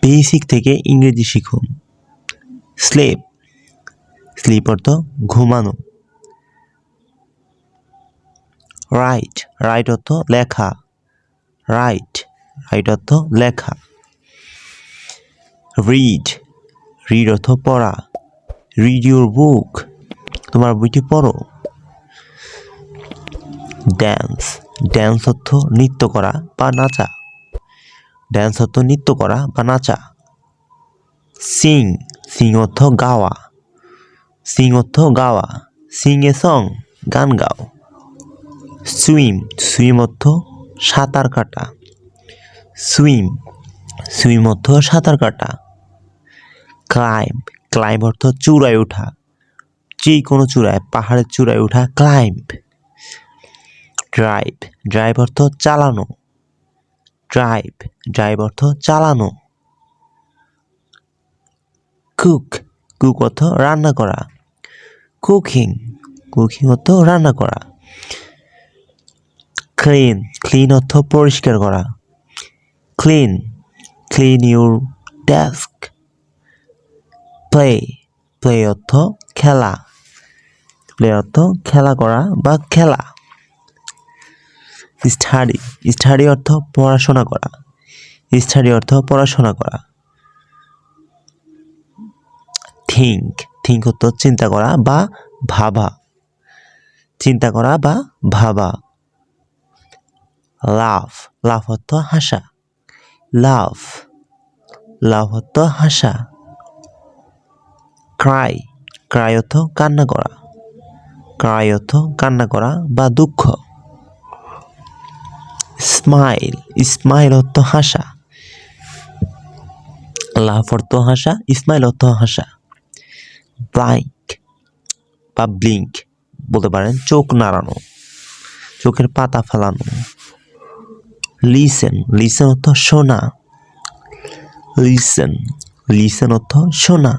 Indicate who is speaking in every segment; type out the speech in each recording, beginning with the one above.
Speaker 1: Basic থেকে ইংরেজি শিখুন। স্লিপ, স্লিপ অর্থ ঘুমানো। রাইট, রাইট অর্থ লেখা। রাইট, রাইট অর্থ লেখা। রিড, রিড অর্থ পড়া। রিড ইউর বুক, তোমার বইটি পড়ো। ড্যান্স, ড্যান্স অর্থ নৃত্য করা বা নাচা। ড্যান্স অর্থ নৃত্য করা বা নাচা। সিং, সিং অর্থ গাওয়া। সিং অর্থ গাওয়া। সিং এ সং, গান গাও। সুইম, সুইম অর্থ সাঁতার কাটা। সুইম, সুইম অর্থ সাঁতার কাটা। ক্লাইম্ব, ক্লাইম্ব অর্থ চূড়ায় ওঠা। যে কোনো চূড়ায়, পাহাড়ের চূড়ায় ওঠা ক্লাইম্ব। ড্রাইভ, ড্রাইভ অর্থ চালানো। ড্রাইভ, ড্রাইভ অর্থ চালানো। কুক, কুক অর্থ রান্না করা। কুকিং, কুকিং অর্থ রান্না করা। ক্লিন, ক্লিন অর্থ পরিষ্কার করা। Clean, clean your desk. Play, play অর্থ খেলা। প্লে অর্থ খেলা করা বা খেলা। স্টাডি, স্টাডি অর্থ পড়াশোনা করা। স্টাডি অর্থ পড়াশোনা করা। থিঙ্ক, থিঙ্ক অর্থ চিন্তা করা বা ভাবা। চিন্তা করা বা ভাবা। লাভ, লাভ অর্থ হাসা। লাভ, লাভ অর্থ হাসা। ক্রাই, ক্রাই অর্থ কান্না করা। ক্রাই অর্থ কান্না করা বা দুঃখ। স্মাইল, স্মাইল অর্থ হাসা। লাভ অর্থ হাসা, স্মাইল অর্থ হাসা। ব্লাইঙ্ক বা ব্লিঙ্ক বলতে পারেন চোখ নাড়ানো, চোখের পাতা ফেলানো। লিসেন, লিসেন অর্থ শোনা। লিসেন, লিসেন অর্থ শোনা।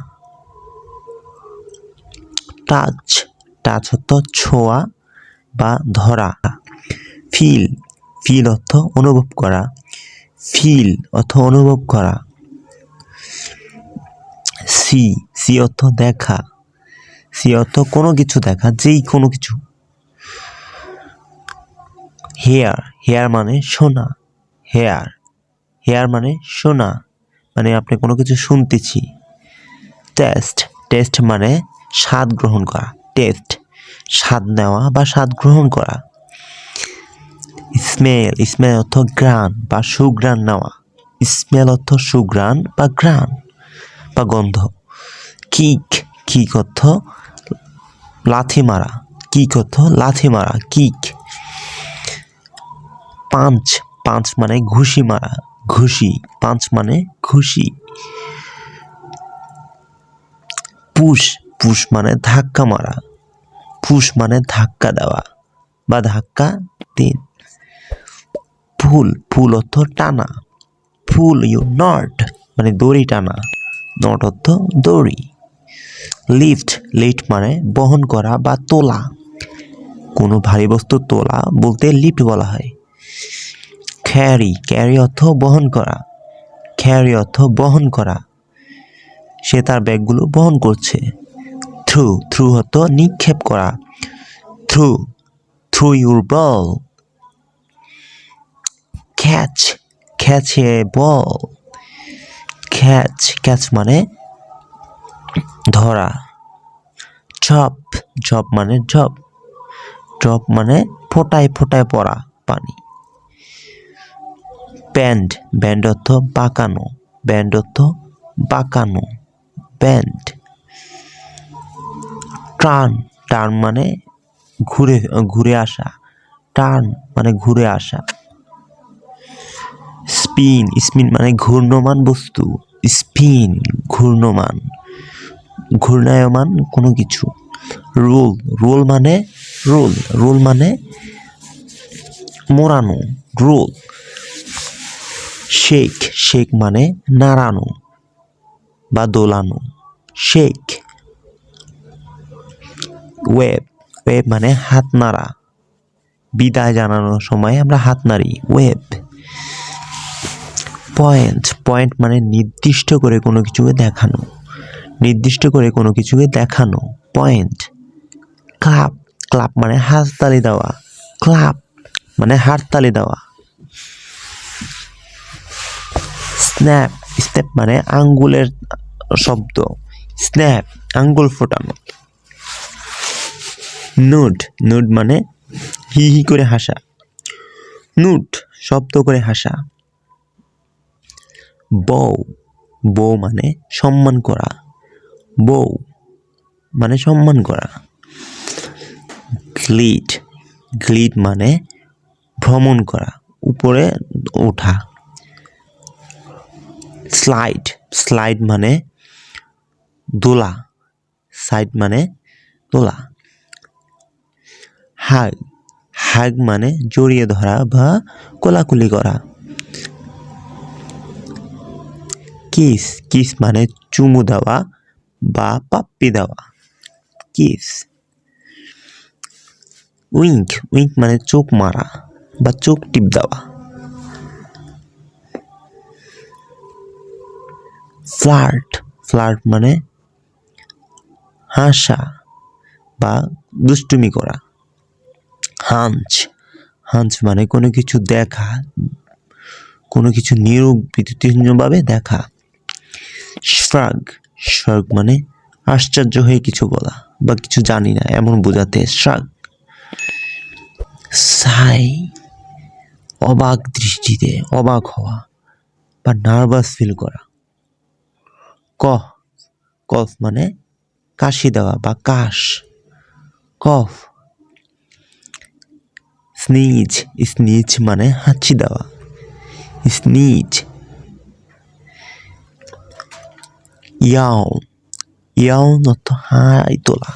Speaker 1: টাচ, টাচ অর্থ ছোঁয়া বা ধরা। ফিল, ফিল অর্থ অনুভব করা। ফিল অর্থ অনুভব করা। সি, সি অর্থ দেখা। সি অর্থ কোনো কিছু দেখা, যেই কোনো কিছু। হেয়ার, হেয়ার মানে শোনা। হেয়ার, হেয়ার মানে শোনা, মানে আপনি কোনো কিছু শুনতেছি। টেস্ট, টেস্ট মানে স্বাদ গ্রহণ করা। টেস্ট, স্বাদ নেওয়া বা স্বাদ গ্রহণ করা। স্মেল, স্মেল অর্থ ঘ্রাণ বা সুঘ্রাণ নেওয়া। স্মেল অর্থ সুঘ্রাণ বা ঘ্রাণ বা গন্ধ। কিক, কিক অর্থ লাথি মারা। কিক অর্থ লাথি মারা, কিক। পাঞ্চ, পাঞ্চ মানে ঘুষি মারা। ঘুষি, পাঞ্চ মানে ঘুষি। পুশ, পুশ মানে ধাক্কা মারা। পুশ মানে ধাক্কা দেওয়া বা ধাক্কা দিন। পুল, পুল অর্থ টানা। পুল ইউ নট মানে দড়ি টানা। নট অর্থ দড়ি। লিফট, লিফট মানে বহন করা বা তোলা। কোনো ভারী বস্তু তোলা বলতে লিফট বলা হয়। ক্যারি, ক্যারি অর্থ বহন করা। ক্যারি অর্থ বহন করা, সে তার ব্যাগগুলো বহন করছে। থ্রু, থ্রু অর্থ নিক্ষেপ করা। Through, through your ball. Catch, catch a ball. Catch, catch মানে ধরা। ড্রপ, ড্রপ মানে ড্রপ। ড্রপ মানে ফোটায় ফোটায় পড়া পানি। ব্যান্ড, ব্যান্ড অর্থ বাঁকানো। ব্যান্ড অর্থ বাঁকানো, ব্যান্ড। টার্ন, টার্ন মানে ঘুরে ঘুরে আসা। টার্ন মানে ঘুরে আসা। স্পিন, স্পিন মানে ঘূর্ণমান বস্তু। স্পিন ঘূর্ণমান, ঘূর্ণায়মান কোনো কিছু। রোল, রোল মানে রোল, রোল মানে মোড়ানো, রোল। শেক, শেক মানে নাড়ানো বা দোলানো, শেক। ওয়েভ, ওয়েভ মানে হাত নাড়া। বিদায় জানানোর সময় আমরা হাত নাড়ি, ওয়েভ। পয়েন্ট পয়েন্ট মানে নির্দিষ্ট করে কোনো কিছুকে দেখানো, নির্দিষ্ট করে কোনো কিছুকে দেখানো পয়েন্ট। ক্লাব ক্লাব মানে হাততালি দেওয়া, ক্লাব মানে হাততালি দেওয়া। স্ন্যাপ স্ন্যাপ মানে আঙ্গুলের শব্দ, স্ন্যাপ আঙ্গুল ফোটানো। নুড নুড মানে হি হি করে হাসা, নুড শব্দ করে হাসা। বউ বউ মানে সম্মান করা, বউ মানে সম্মান করা। গ্লিড গ্লিড মানে ভ্রমণ করা, উপরে ওঠা। স্লাইড স্লাইড মানে দোলা, সাইড মানে দোলা। হাগ হাগ মানে জড়িয়ে ধরা বা কোলাকুলি করা। কিস কিস মানে চুমু দেওয়া বা পাপ্পি দেওয়া, কিস। উইঙ্ক উইঙ্ক মানে চোখ মারা বা চোখ টিপ দেওয়া। ফ্লার্ট ফ্লার্ট মানে হাসা বা দুষ্টুমি করা। হাঞ্চ হাঞ্চ মানে কোনো কিছু দেখা, কোনো কিছু নিরুদ্দেশ্যভাবে দেখা। শ্রাগ শ্রাগ মানে আশ্চর্য হয়ে কিছু বলা বা কিছু জানি না এমন বোঝাতে শ্রাগ। সাই অবাক দৃষ্টিতে, অবাক হওয়া বা নার্ভাস ফিল করা। কফ কফ মানে কাশি দেওয়া বা কাশ, কফ। স্নিজ স্নিজ মানে হাঁচি দেওয়া, স্নিজ। ইয়াউন ইয়াউন অর্থ হাই তোলা,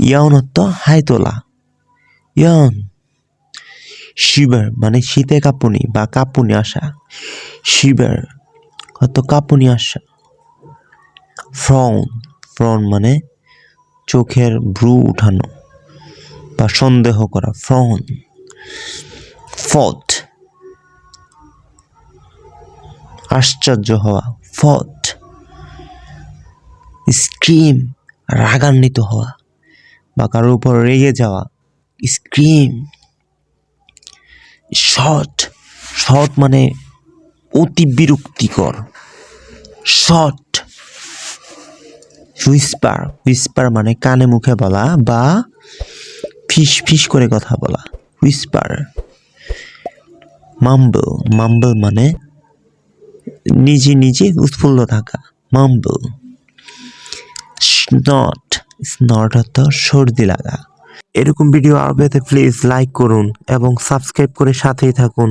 Speaker 1: ইয়াউন অর্থ হাই তোলা, ইয়াউন। শিভার মানে শীতে কাঁপুনি বা কাঁপুনি আসা, শিভার অর্থ কাঁপুনি আসা। ফ্রন ফ্রন মানে চোখের ভ্রু উঠানো বা সন্দেহ করা, ফ্রন। ফট আশ্চর্য হওয়া, ফট। স্ক্রিম রাগান্বিত হওয়া বা কারোর উপর রেগে যাওয়া, স্ক্রিম। শট শট মানে অতি বিরক্তিকর, শট। হুইসপার হুইসপার মানে কানে মুখে বলা বা ফিস ফিস করে কথা বলা, হুইসপার। মাম্বল মাম্বল মানে নিজে নিজে উৎফুল্ল থাকা, মাম্বল। স্নট স্নট অর্থ সর্দি লাগা। এরকম ভিডিও আরও পেতে প্লিজ লাইক করুন এবং সাবস্ক্রাইব করে সাথেই থাকুন।